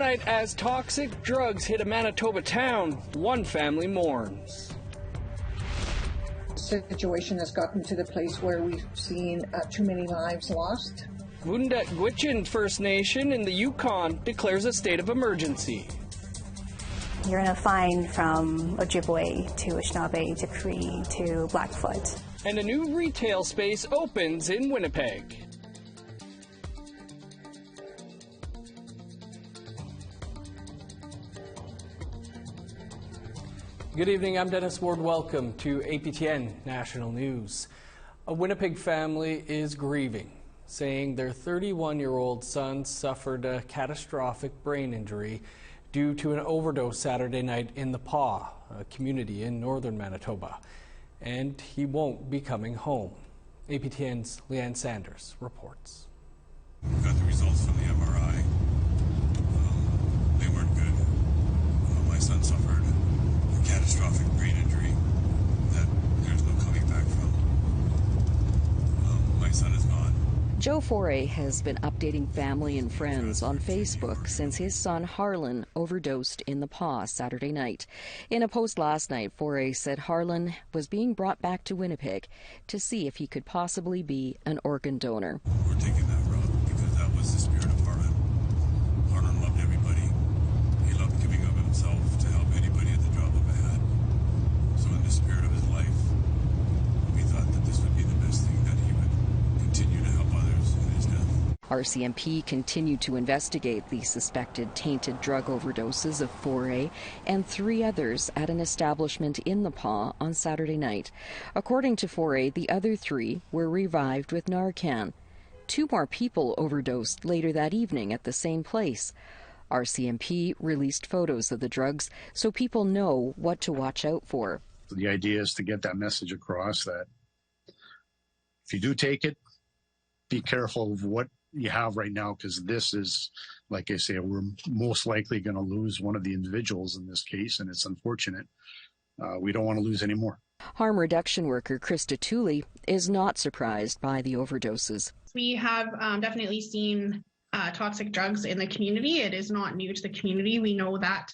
Tonight, as toxic drugs hit a Manitoba town, one family mourns. The situation has gotten to the place where we've seen too many lives lost. Vuntut Gwitchin First Nation in the Yukon declares a state of emergency. You're going to find from Ojibwe to Anishinaabe to Cree to Blackfoot. And a new retail space opens in Winnipeg. Good evening, I'm Dennis Ward. Welcome to APTN National News. A Winnipeg family is grieving, saying their 31-year-old son suffered a catastrophic brain injury due to an overdose Saturday night in the Paw, a community in northern Manitoba, and he won't be coming home. APTN's Leanne Sanders reports. We got the results from the MRI. They weren't good. My son suffered a catastrophic brain injury that there's no coming back from. My son is gone. Joe Foray has been updating family and friends on Facebook since his son Harlan overdosed in the Paw Saturday night. In a post last night, Foray said Harlan was being brought back to Winnipeg to see if he could possibly be an organ donor. We're taking that route because that was the spirit of Harlan. Harlan loved everybody. He loved giving of himself to help anybody at the drop of a hat. So in the spirit of his life, we thought that this would be the best thing, that he would continue to help others in his death. RCMP continued to investigate the suspected tainted drug overdoses of Foray and 3 others at an establishment in the Paw on Saturday night. According to Foray, the other 3 were revived with Narcan. 2 more people overdosed later that evening at the same place. RCMP released photos of the drugs so people know what to watch out for. The idea is to get that message across that if you do take it, be careful of what you have right now, because this is, like I say, we're most likely going to lose one of the individuals in this case, and it's unfortunate. We don't want to lose any more. Harm reduction worker Krista Tooley is not surprised by the overdoses. We have definitely seen toxic drugs in the community. It is not new to the community. We know that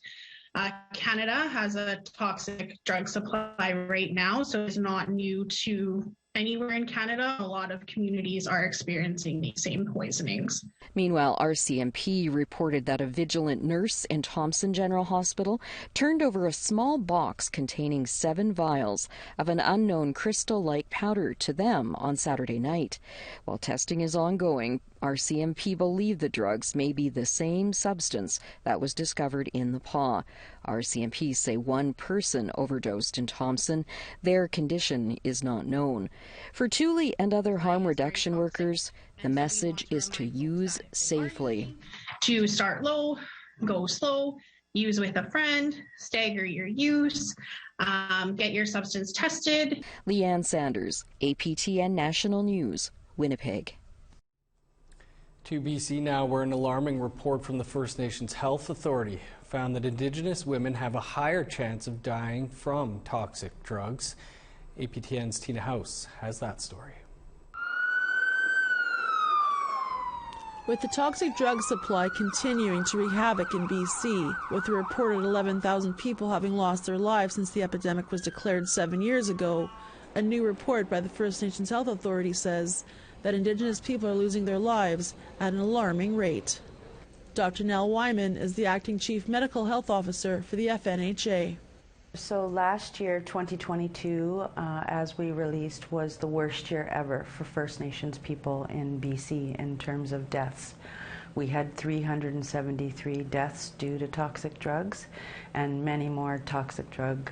Canada has a toxic drug supply right now, so it's not new to anywhere in Canada. A lot of communities are experiencing these same poisonings. Meanwhile, RCMP reported that a vigilant nurse in Thompson General Hospital turned over a small box containing 7 vials of an unknown crystal-like powder to them on Saturday night. While testing is ongoing, RCMP believe the drugs may be the same substance that was discovered in the Paw. RCMP say 1 person overdosed in Thompson. Their condition is not known. For Tooley and other harm reduction workers, the message is to use safely. To start low, go slow, use with a friend, stagger your use, get your substance tested. Leanne Sanders, APTN National News, Winnipeg. To BC now, where an alarming report from the First Nations Health Authority found that Indigenous women have a higher chance of dying from toxic drugs. APTN's Tina House has that story. With the toxic drug supply continuing to wreak havoc in BC, with a reported 11,000 people having lost their lives since the epidemic was declared 7 years ago, a new report by the First Nations Health Authority says that Indigenous people are losing their lives at an alarming rate. Dr. Nell Wyman is the acting Chief Medical Health Officer for the FNHA. So last year, 2022, as we released, was the worst year ever for First Nations people in BC in terms of deaths. We had 373 deaths due to toxic drugs and many more toxic drug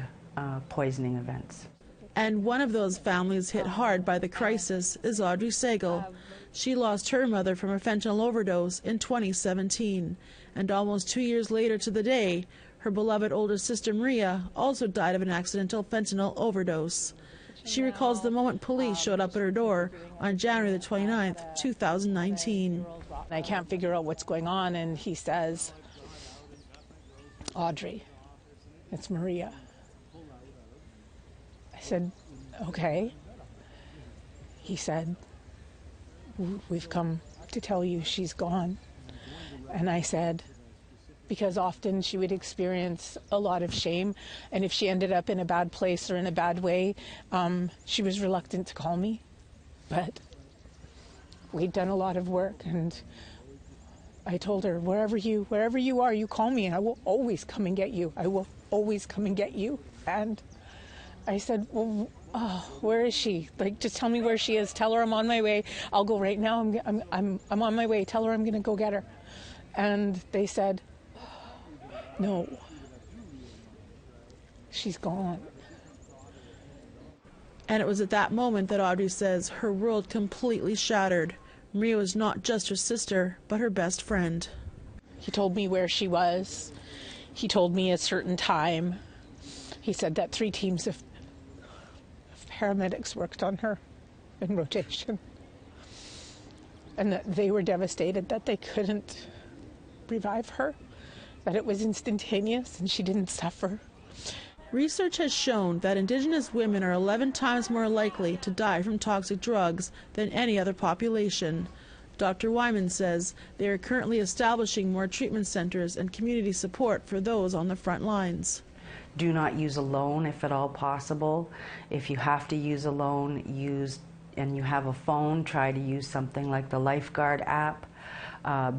poisoning events. And one of those families hit hard by the crisis is Audrey Segal. She lost her mother from a fentanyl overdose in 2017. And almost 2 years later to the day, her beloved older sister Maria also died of an accidental fentanyl overdose. She recalls the moment police showed up at her door on January the 29th, 2019. I can't figure out what's going on, and he says, "Audrey, it's Maria." I said, "Okay." He said, "We've come to tell you she's gone." And I said, because often she would experience a lot of shame, and if she ended up in a bad place or in a bad way, she was reluctant to call me. But we'd done a lot of work, and I told her, wherever you are, you call me and I will always come and get you. I will always come and get you. And I said, well, where is she? Like, just tell me where she is. Tell her I'm on my way. I'll go right now. I'm on my way. Tell her I'm going to go get her. And they said, no, she's gone. And it was at that moment that Audrey says her world completely shattered. Maria was not just her sister, but her best friend. He told me where she was. He told me a certain time. He said that 3 teams of paramedics worked on her in rotation, and that they were devastated that they couldn't revive her, that it was instantaneous and she didn't suffer. Research has shown that Indigenous women are 11 times more likely to die from toxic drugs than any other population. Dr. Wyman says they are currently establishing more treatment centers and community support for those on the front lines. Do not use alone if at all possible. If you have to use alone, and you have a phone, try to use something like the Lifeguard app.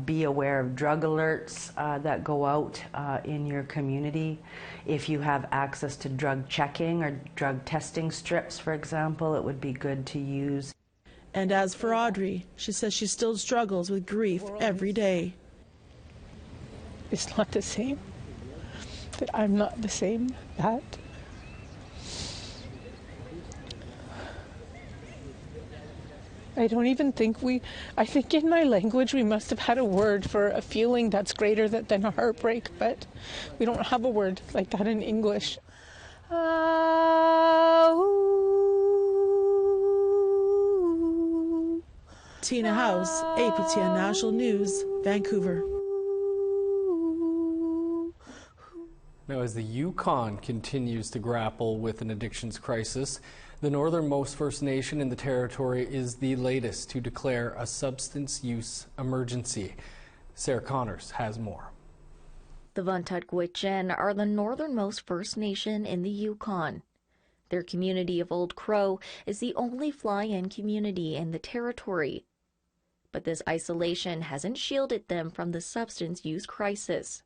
Be aware of drug alerts that go out in your community. If you have access to drug checking or drug testing strips, for example, it would be good to use. And as for Audrey, she says she still struggles with grief every day. It's not the same. That I'm not the same. That I don't even think I think in my language we must have had a word for a feeling that's greater than a heartbreak, but we don't have a word like that in English. Tina House, APTN National News, Vancouver. Now, as the Yukon continues to grapple with an addictions crisis, the northernmost First Nation in the territory is the latest to declare a substance use emergency. Sarah Connors has more. The Vuntut Gwitchin are the northernmost First Nation in the Yukon. Their community of Old Crow is the only fly-in community in the territory. But this isolation hasn't shielded them from the substance use crisis.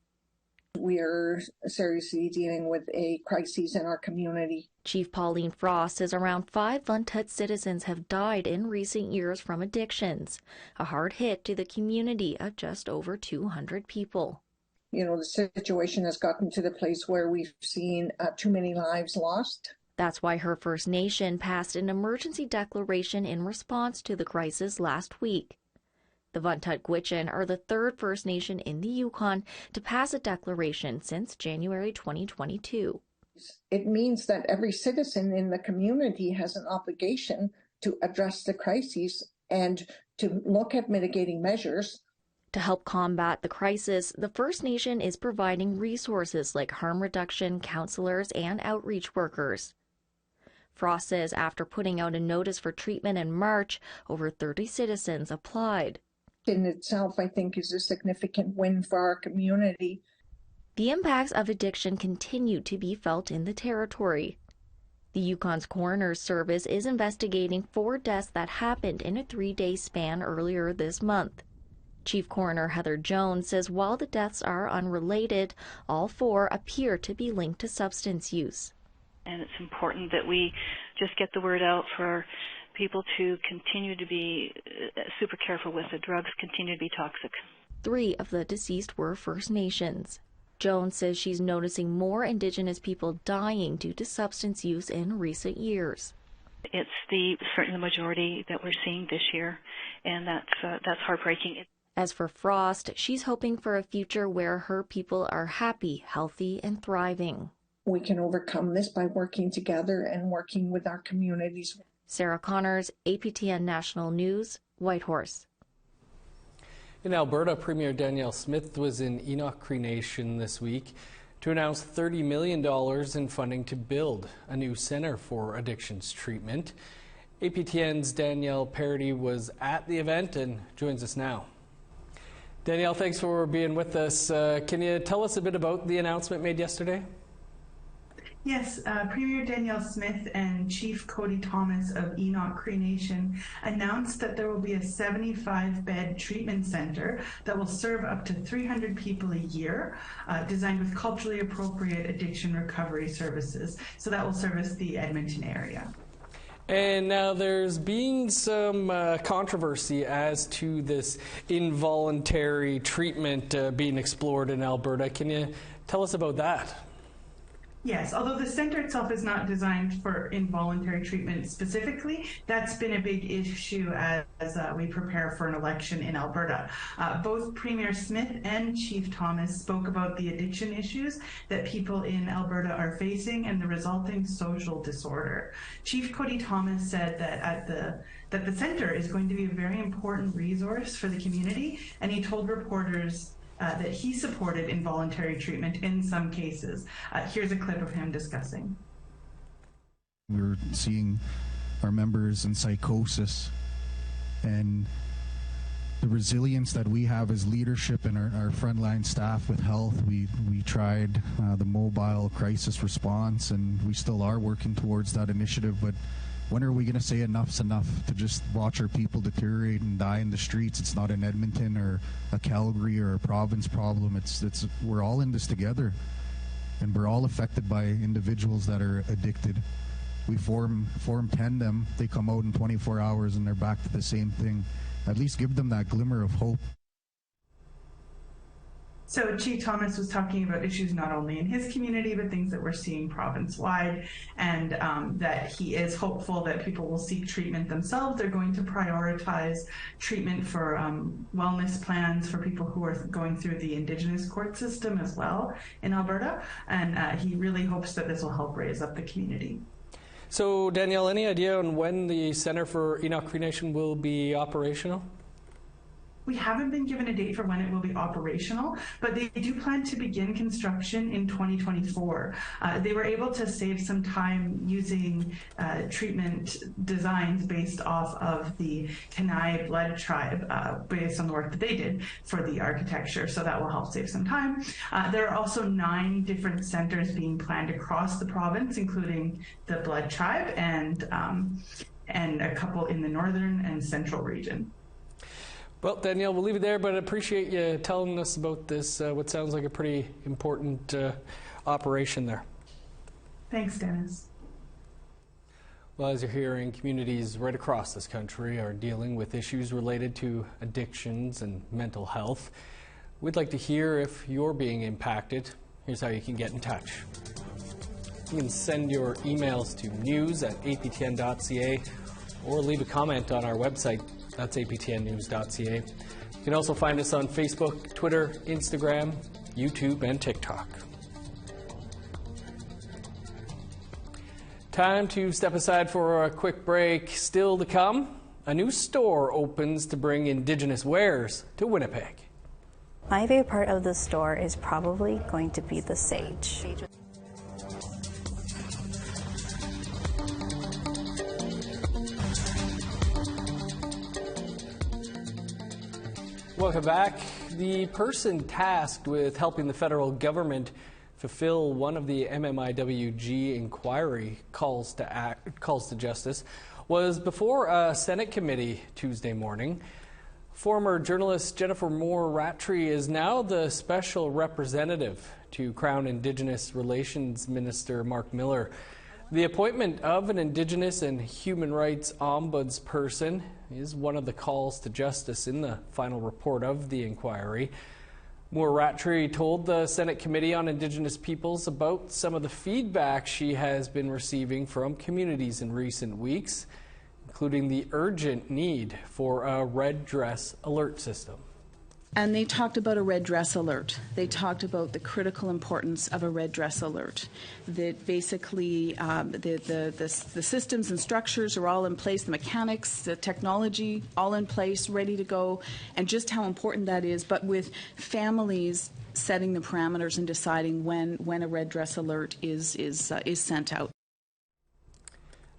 We are seriously dealing with a crisis in our community. Chief Pauline Frost says around 5 Vuntut citizens have died in recent years from addictions, a hard hit to the community of just over 200 people. You know, the situation has gotten to the place where we've seen too many lives lost. That's why her First Nation passed an emergency declaration in response to the crisis last week. The Vuntut Gwitchin are the 3rd First Nation in the Yukon to pass a declaration since January 2022. It means that every citizen in the community has an obligation to address the crises and to look at mitigating measures. To help combat the crisis, the First Nation is providing resources like harm reduction counselors and outreach workers. Frost says after putting out a notice for treatment in March, over 30 citizens applied. In itself, I think, is a significant win for our community. The impacts of addiction continue to be felt in the territory. The Yukon's Coroner's Service is investigating 4 deaths that happened in a 3-day span earlier this month. Chief Coroner Heather Jones says while the deaths are unrelated, all 4 appear to be linked to substance use. And it's important that we just get the word out for people to continue to be super careful with the drugs, continue to be toxic. 3 of the deceased were First Nations. Jones says she's noticing more Indigenous people dying due to substance use in recent years. It's certainly the majority that we're seeing this year, and that's heartbreaking. As for Frost, she's hoping for a future where her people are happy, healthy, and thriving. We can overcome this by working together and working with our communities. Sarah Connors, APTN National News, Whitehorse. In Alberta, Premier Danielle Smith was in Enoch Cree Nation this week to announce $30 million in funding to build a new centre for addictions treatment. APTN's Danielle Parody was at the event and joins us now. Danielle, thanks for being with us. Can you tell us a bit about the announcement made yesterday? Yes, Premier Danielle Smith and Chief Cody Thomas of Enoch Cree Nation announced that there will be a 75-bed treatment center that will serve up to 300 people a year, designed with culturally appropriate addiction recovery services. So that will service the Edmonton area. And now there's been some controversy as to this involuntary treatment being explored in Alberta. Can you tell us about that? Yes, although the center itself is not designed for involuntary treatment specifically, that's been a big issue as we prepare for an election in Alberta. Both Premier Smith and Chief Thomas spoke about the addiction issues that people in Alberta are facing and the resulting social disorder. Chief Cody Thomas said that the center is going to be a very important resource for the community, and he told reporters that he supported involuntary treatment in some cases. Here's a clip of him discussing. We're seeing our members in psychosis, and the resilience that we have as leadership and our frontline staff with health. We tried the mobile crisis response, and we still are working towards that initiative, but when are we going to say enough's enough to just watch our people deteriorate and die in the streets? It's not an Edmonton or a Calgary or a province problem. We're all in this together, and we're all affected by individuals that are addicted. We form tandem. They come out in 24 hours and they're back to the same thing. At least give them that glimmer of hope. So Chief Thomas was talking about issues not only in his community, but things that we're seeing province-wide, and that he is hopeful that people will seek treatment themselves. They're going to prioritize treatment for wellness plans for people who are going through the Indigenous court system as well in Alberta, and he really hopes that this will help raise up the community. So Danielle, any idea on when the Centre for Enoch Cree Nation will be operational? We haven't been given a date for when it will be operational, but they do plan to begin construction in 2024. They were able to save some time using treatment designs based off of the Kenai Blood Tribe, based on the work that they did for the architecture, so that will help save some time. There are also 9 different centers being planned across the province, including the Blood Tribe and a couple in the northern and central region. Well, Danielle, we'll leave it there, but I appreciate you telling us about this, what sounds like a pretty important operation there. Thanks, Dennis. Well, as you're hearing, communities right across this country are dealing with issues related to addictions and mental health. We'd like to hear if you're being impacted. Here's how you can get in touch. You can send your emails to news@aptn.ca or leave a comment on our website. That's aptnnews.ca. You can also find us on Facebook, Twitter, Instagram, YouTube, and TikTok. Time to step aside for a quick break. Still to come, a new store opens to bring Indigenous wares to Winnipeg. My favorite part of the store is probably going to be the sage. Welcome back. The person tasked with helping the federal government fulfill one of the MMIWG inquiry calls to justice was before a Senate committee Tuesday morning. Former journalist Jennifer Moore-Rattray is now the special representative to Crown Indigenous Relations Minister Mark Miller. The appointment of an Indigenous and human rights ombudsperson is one of the calls to justice in the final report of the inquiry. Moore-Rattray told the Senate Committee on Indigenous Peoples about some of the feedback she has been receiving from communities in recent weeks, including the urgent need for a red dress alert system. And they talked about a red dress alert. They talked about the critical importance of a red dress alert. That basically the systems and structures are all in place, the mechanics, the technology, all in place, ready to go, and just how important that is. But with families setting the parameters and deciding when a red dress alert is sent out.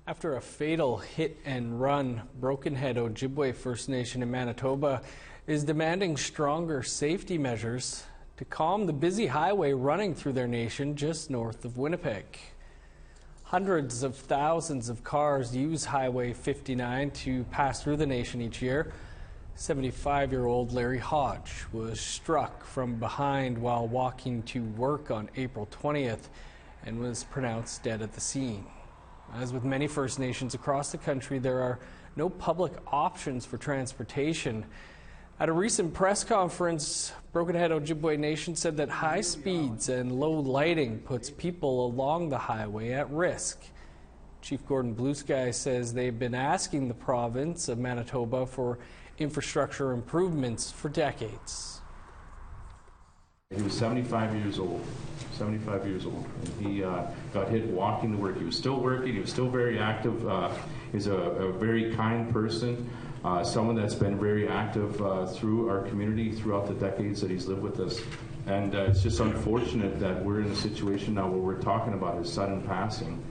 After a fatal hit and run, Broken Head Ojibwe First Nation in Manitoba is demanding stronger safety measures to calm the busy highway running through their nation just north of Winnipeg. Hundreds of thousands of cars use Highway 59 to pass through the nation each year. 75-year-old Larry Hodge was struck from behind while walking to work on April 20th and was pronounced dead at the scene. As with many First Nations across the country, there are no public options for transportation. At a recent press conference, Broken Head Ojibwe Nation said that high speeds and low lighting puts people along the highway at risk. Chief Gordon Bluesky says they've been asking the province of Manitoba for infrastructure improvements for decades. He was 75 years old. 75 years old. And he got hit walking to work. He was still working. He was still very active. He's a very kind person, someone that's been very active through our community throughout the decades that he's lived with us. And it's just unfortunate that we're in a situation now where we're talking about his sudden passing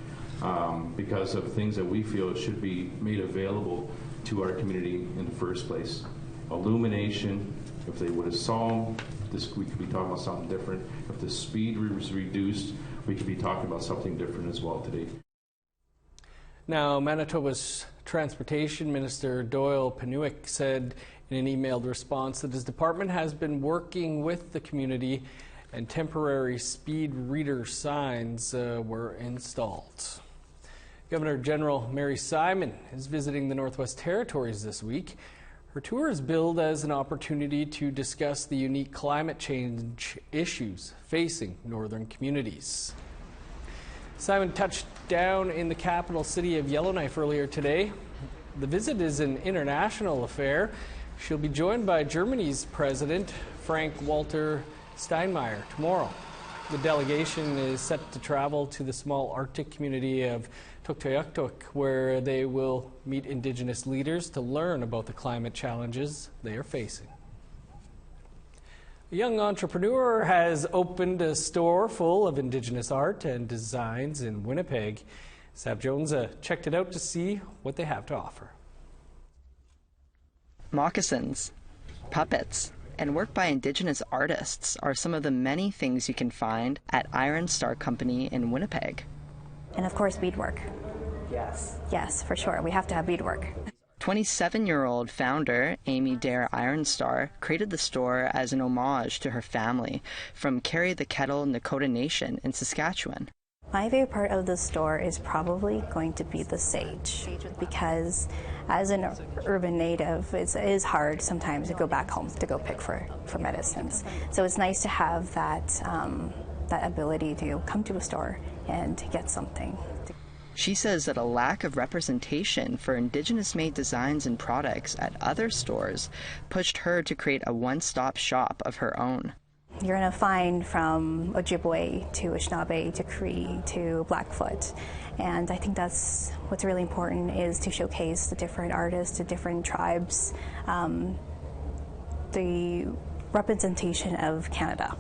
because of things that we feel should be made available to our community in the first place. Illumination, if they would have saw this, we could be talking about something different. If the speed was reduced, we could be talking about something different as well today. Now, Manitoba's Transportation Minister Doyle Penuik said in an emailed response that his department has been working with the community and temporary speed reader signs were installed. Governor General Mary Simon is visiting the Northwest Territories this week. Her tour is billed as an opportunity to discuss the unique climate change issues facing northern communities. Simon touched down in the capital city of Yellowknife earlier today. The visit is an international affair. She'll be joined by Germany's President Frank-Walter Steinmeier tomorrow. The delegation is set to travel to the small Arctic community of Tuktoyaktuk, where they will meet Indigenous leaders to learn about the climate challenges they are facing. A young entrepreneur has opened a store full of Indigenous art and designs in Winnipeg. Sav Jones checked it out to see what they have to offer. Moccasins, puppets, and work by Indigenous artists are some of the many things you can find at Iron Star Company in Winnipeg. And of course, beadwork. Yes. Yes, for sure. We have to have beadwork. 27-year-old founder Amy Dare Ironstar created the store as an homage to her family from Carry the Kettle Nakota Nation in Saskatchewan. My favorite part of the store is probably going to be the sage, because as an urban native, it is hard sometimes to go back home to go pick for medicines. So it's nice to have that ability to come to a store and get something. She says that a lack of representation for Indigenous-made designs and products at other stores pushed her to create a one-stop shop of her own. You're going to find from Ojibwe to Anishinaabe to Cree to Blackfoot. And I think that's what's really important, is to showcase the different artists, the different tribes, the representation of Canada.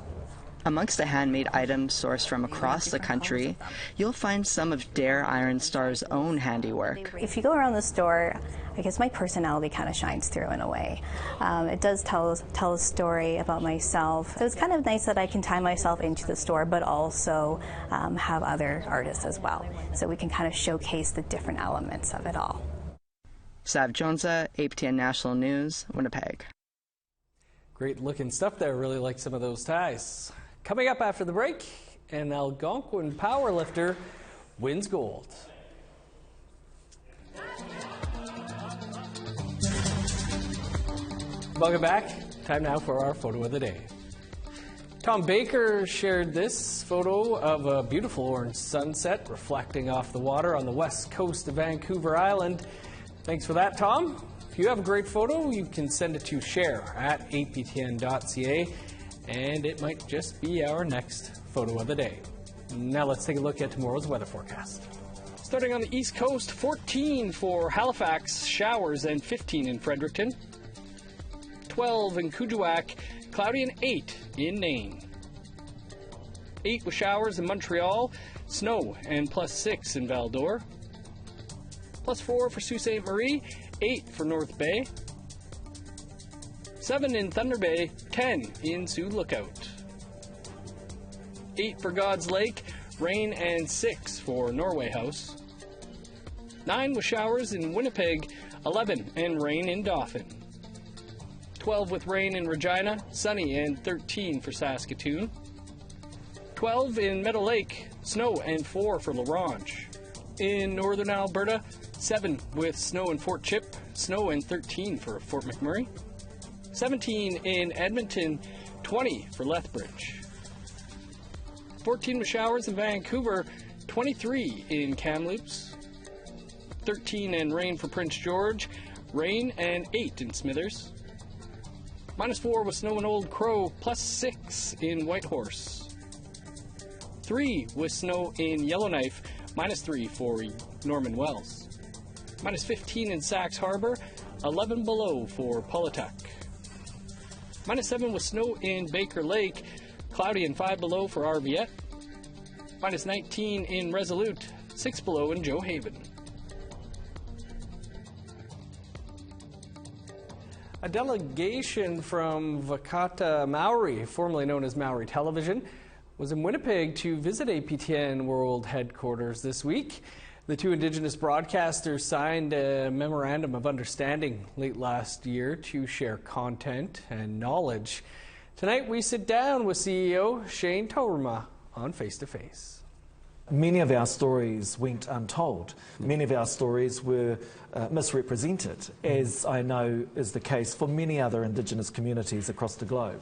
Amongst the handmade items sourced from across the country, you'll find some of Dare Ironstar's own handiwork. If you go around the store, I guess my personality kind of shines through in a way. It does tell a story about myself. So it's kind of nice that I can tie myself into the store, but also have other artists as well. So we can kind of showcase the different elements of it all. Sav Jones, APTN National News, Winnipeg. Great looking stuff there. Really like some of those ties. Coming up after the break, an Algonquin powerlifter wins gold. Welcome back. Time now for our photo of the day. Tom Baker shared this photo of a beautiful orange sunset reflecting off the water on the west coast of Vancouver Island. Thanks for that, Tom. If you have a great photo, you can send it to share@aptn.ca, and it might just be our next photo of the day. Now let's take a look at tomorrow's weather forecast. Starting on the east coast, 14 for Halifax, showers, and 15 in Fredericton. 12 in Kuujjuaq, cloudy, and 8 in Nain. 8 with showers in Montreal, snow, and +6 in Val-d'Or. +4 for Sault Ste. Marie, 8 for North Bay. 7 in Thunder Bay, 10 in Sioux Lookout. 8 for God's Lake, rain, and 6 for Norway House. 9 with showers in Winnipeg, 11 and rain in Dauphin. 12 with rain in Regina, sunny, and 13 for Saskatoon. 12 in Meadow Lake, snow, and 4 for La Ronge. In northern Alberta, 7 with snow in Fort Chip, snow, and 13 for Fort McMurray. 17 in Edmonton, 20 for Lethbridge. 14 with showers in Vancouver, 23 in Kamloops. 13 and rain for Prince George, rain, and 8 in Smithers. -4 with snow in Old Crow, +6 in Whitehorse. 3 with snow in Yellowknife, -3 for Norman Wells. -15 in Sax Harbor, 11 below for Pawlatuck. -7 with snow in Baker Lake, cloudy and 5 below for Arviette. -19 in Resolute, 6 below in Joe Haven. A delegation from Vakata Maori, formerly known as Maori Television, was in Winnipeg to visit APTN World Headquarters this week. The two Indigenous broadcasters signed a memorandum of understanding late last year to share content and knowledge. Tonight we sit down with CEO Shane Toruma on Face to Face. Many of our stories went untold. Many of our stories were misrepresented, as I know is the case for many other Indigenous communities across the globe,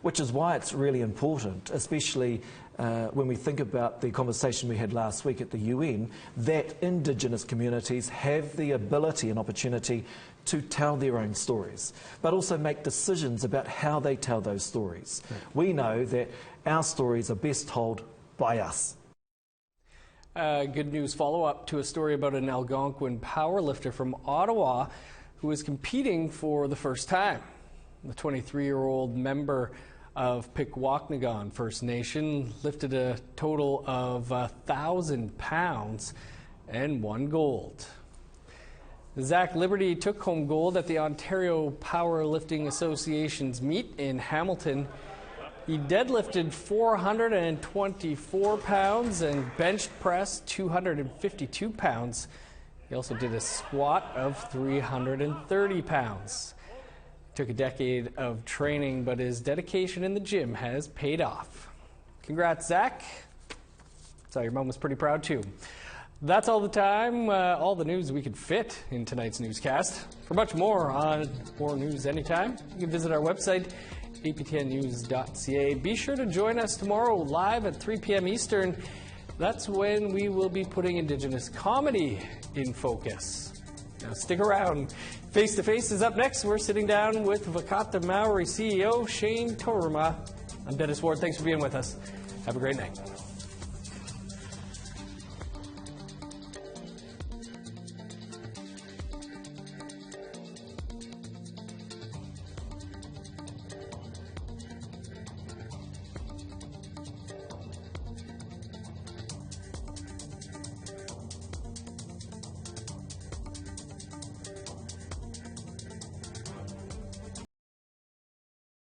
which is why it's really important, especially when we think about the conversation we had last week at the UN, that Indigenous communities have the ability and opportunity to tell their own stories, but also make decisions about how they tell those stories. We know that our stories are best told by us. Good news follow-up to a story about an Algonquin powerlifter from Ottawa who is competing for the first time. The 23-year-old member of Pikwakanagan First Nation lifted a total of 1,000 pounds and won gold. Zach Liberty took home gold at the Ontario Powerlifting Association's meet in Hamilton. He deadlifted 424 pounds and bench pressed 252 pounds. He also did a squat of 330 pounds. It took a decade of training, but his dedication in the gym has paid off. Congrats, Zach. So your mom was pretty proud too. That's all the time, all the news we could fit in tonight's newscast. For much more on More News Anytime, you can visit our website, aptnnews.ca. Be sure to join us tomorrow live at 3 p.m. Eastern. That's when we will be putting Indigenous comedy in focus. Now stick around. Face to Face is up next. We're sitting down with Vakata Maori CEO Shane Toruma. I'm Dennis Ward. Thanks for being with us. Have a great night.